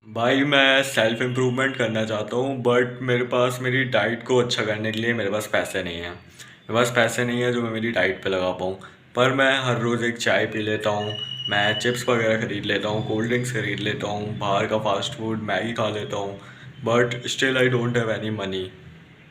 भाई मैं self improvement करना चाहता हूँ बट मेरे पास मेरी डाइट को अच्छा करने के लिए मेरे पास पैसे नहीं हैं। मेरे पास पैसे नहीं है जो मैं मेरी डाइट पे लगा पाऊँ। पर मैं हर रोज़ एक चाय पी लेता हूँ। मैं चिप्स वगैरह ख़रीद लेता हूँ, कोल्ड ड्रिंक्स ख़रीद लेता हूँ, बाहर का फास्ट फूड मैगी खा लेता हूँ। But still I don't have any money.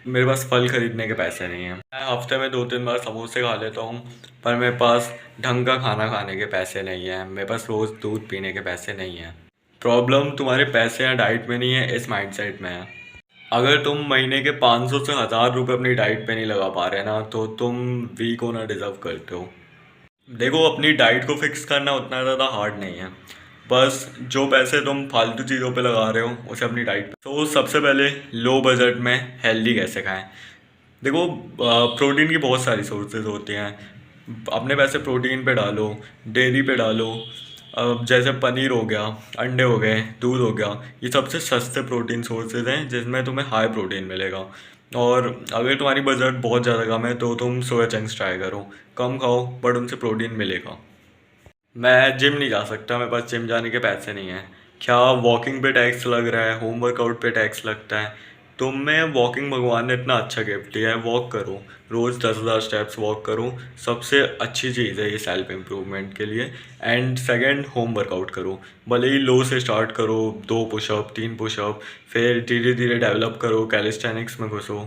मेरे पास फल ख़रीदने के पैसे नहीं हैं। मैं हफ्ते में 2-3 बार समोसे खा लेता हूँ। पर मेरे पास ढंग का खाना खाने के पैसे नहीं हैं। मेरे पास रोज़ दूध पीने के पैसे नहीं हैं। प्रॉब्लम तुम्हारे पैसे या डाइट में नहीं है, इस माइंडसेट में है। अगर तुम महीने के 500 से 1000 रुपये अपनी डाइट पे नहीं लगा पा रहे ना तो तुम वीक होना डिजर्व करते हो। देखो, अपनी डाइट को फिक्स करना उतना ज़्यादा हार्ड नहीं है। बस जो पैसे तुम फालतू चीज़ों पे लगा रहे हो उसे अपनी डाइट पे, तो सबसे पहले लो बजट में हेल्दी कैसे खाएं। देखो, प्रोटीन की बहुत सारी सोर्सेज होती हैं। अपने पैसे प्रोटीन पे डालो, डेयरी पे डालो। जैसे पनीर हो गया, अंडे हो गए, दूध हो गया, ये सबसे सस्ते प्रोटीन सोर्सेज हैं जिसमें तुम्हें हाई प्रोटीन मिलेगा। और अगर तुम्हारी बजट बहुत ज़्यादा कम है तो तुम सोया चंक्स ट्राई करो। कम खाओ बट उनसे प्रोटीन मिलेगा। मैं जिम नहीं जा सकता, मेरे पास जिम जाने के पैसे नहीं हैं। क्या वॉकिंग पे टैक्स लग रहा है, होम वर्कआउट पे टैक्स लगता है। तुम्हें वॉकिंग भगवान ने इतना अच्छा गिफ्ट दिया है, वॉक करो। रोज़ 10,000 स्टेप्स वॉक करो। सबसे अच्छी चीज़ है ये सेल्फ इम्प्रूवमेंट के लिए। एंड सेकंड, होम वर्कआउट करो। भले ही लो से स्टार्ट करो, 2 पुशअप 3 पुशअप, फिर धीरे धीरे डेवलप करो, कैलिस्थेनिक्स में घुसो।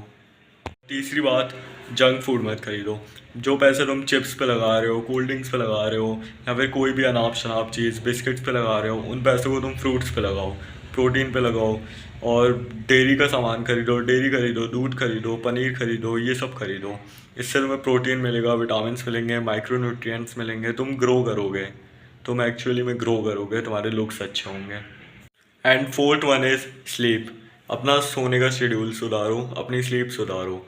तीसरी बात, जंक फूड मत खरीदो। जो पैसे तुम चिप्स पे लगा रहे हो, कोल्ड ड्रिंक्स पे लगा रहे हो, या फिर कोई भी अनाप शनाप चीज़ बिस्किट्स पे लगा रहे हो, उन पैसों को तुम फ्रूट्स पे लगाओ, प्रोटीन पे लगाओ। और डेयरी का सामान खरीदो, डेयरी खरीदो, दूध खरीदो, पनीर खरीदो, ये सब खरीदो। इससे तुम्हें प्रोटीन मिलेगा, विटामिन्स मिलेंगे, माइक्रो न्यूट्रिएंट्स मिलेंगे, तुम ग्रो करोगे। तुम एक्चुअली में ग्रो करोगे, तुम्हारे लुक्स अच्छे होंगे। And fourth one is sleep. अपना सोने का शेड्यूल सुधारो, अपनी स्लीप सुधारो।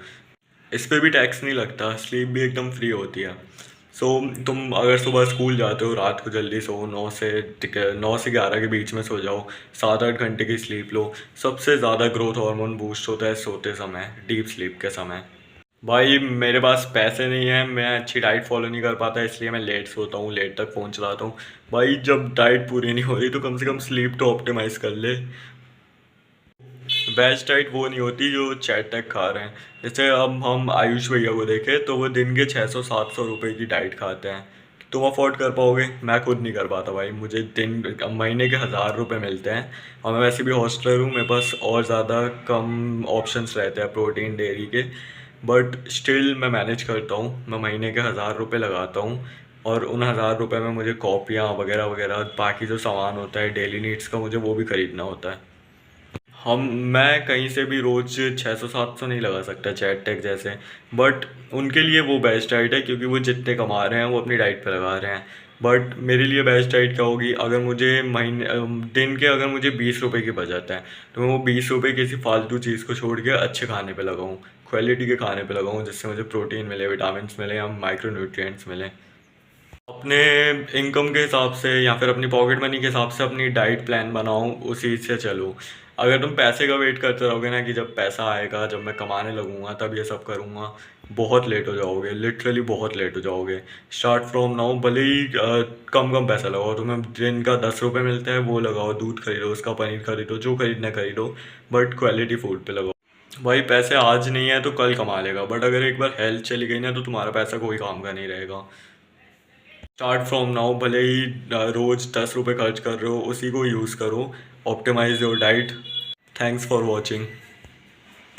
इस पे भी टैक्स नहीं लगता, स्लीप भी एकदम फ्री होती है। सो तुम अगर सुबह स्कूल जाते हो, रात को जल्दी सो, 9 से 11 के बीच में सो जाओ। 7-8 घंटे की स्लीप लो। सबसे ज़्यादा ग्रोथ हार्मोन बूस्ट होता है सोते समय, डीप स्लीप के समय। भाई मेरे पास पैसे नहीं है, मैं अच्छी डाइट फॉलो नहीं कर पाता, इसलिए मैं लेट सोता हूँ, लेट तक फ़ोन चलाता हूँ। भाई जब डाइट पूरी नहीं हो रही तो कम से कम स्लीप तो ऑप्टिमाइज़ कर ले। बेस्ट डाइट वो नहीं होती जो चैट टैग खा रहे हैं। जैसे अब हम आयुष भैया को देखें तो वो दिन के 600-700 रुपये की डाइट खाते हैं। तुम अफोर्ड कर पाओगे? मैं खुद नहीं कर पाता भाई। मुझे महीने के 1000 रुपये मिलते हैं और मैं वैसे भी हॉस्टलर हूँ। मेरे पास और ज़्यादा कम ऑप्शंस रहते हैं प्रोटीन डेयरी के। बट स्टिल मैं मैनेज करता हूँ। मैं महीने के 1000 रुपये लगाता हूँ और उन 1000 रुपये में मुझे कॉपियाँ वगैरह वगैरह बाकी जो सामान होता है डेली नीड्स का, मुझे वो भी ख़रीदना होता है। हम मैं कहीं से भी रोज़ 600-700 नहीं लगा सकता चैट टैग जैसे। बट उनके लिए वो बेस्ट डाइट है क्योंकि वो जितने कमा रहे हैं वो अपनी डाइट पे लगा रहे हैं। बट मेरे लिए बेस्ट डाइट क्या होगी? अगर मुझे दिन के अगर मुझे 20 रुपये की बचत है तो मैं वो 20 रुपये किसी फालतू चीज़ को छोड़ के अच्छे खाने पे लगाऊँ, क्वालिटी के खाने पे लगाऊँ, जिससे मुझे प्रोटीन मिले, विटामिन मिले या माइक्रो न्यूट्रिएंट्स मिले। अपने इनकम के हिसाब से या फिर अपनी पॉकेट मनी के हिसाब से अपनी डाइट प्लान बनाओ, उसी से चलो। अगर तुम पैसे का वेट करते रहोगे ना कि जब पैसा आएगा, जब मैं कमाने लगूंगा तब ये सब करूंगा, बहुत लेट हो जाओगे, लिटरली बहुत लेट हो जाओगे। Start from now. भले ही कम कम पैसा लगाओ, तुम्हें दिन का 10 रुपये मिलता है वो लगाओ, दूध खरीदो, उसका पनीर खरीदो, जो खरीदना खरीदो, बट क्वालिटी फूड पे लगाओ। भाई पैसे आज नहीं है तो कल कमा लेगा, बट अगर एक बार हेल्थ चली गई ना तो तुम्हारा पैसा कोई काम का नहीं रहेगा। Start from now. भले ही रोज़ 10 रुपये खर्च कर रहे हो, उसी को यूज़ करो। Optimise your diet. Thanks for watching.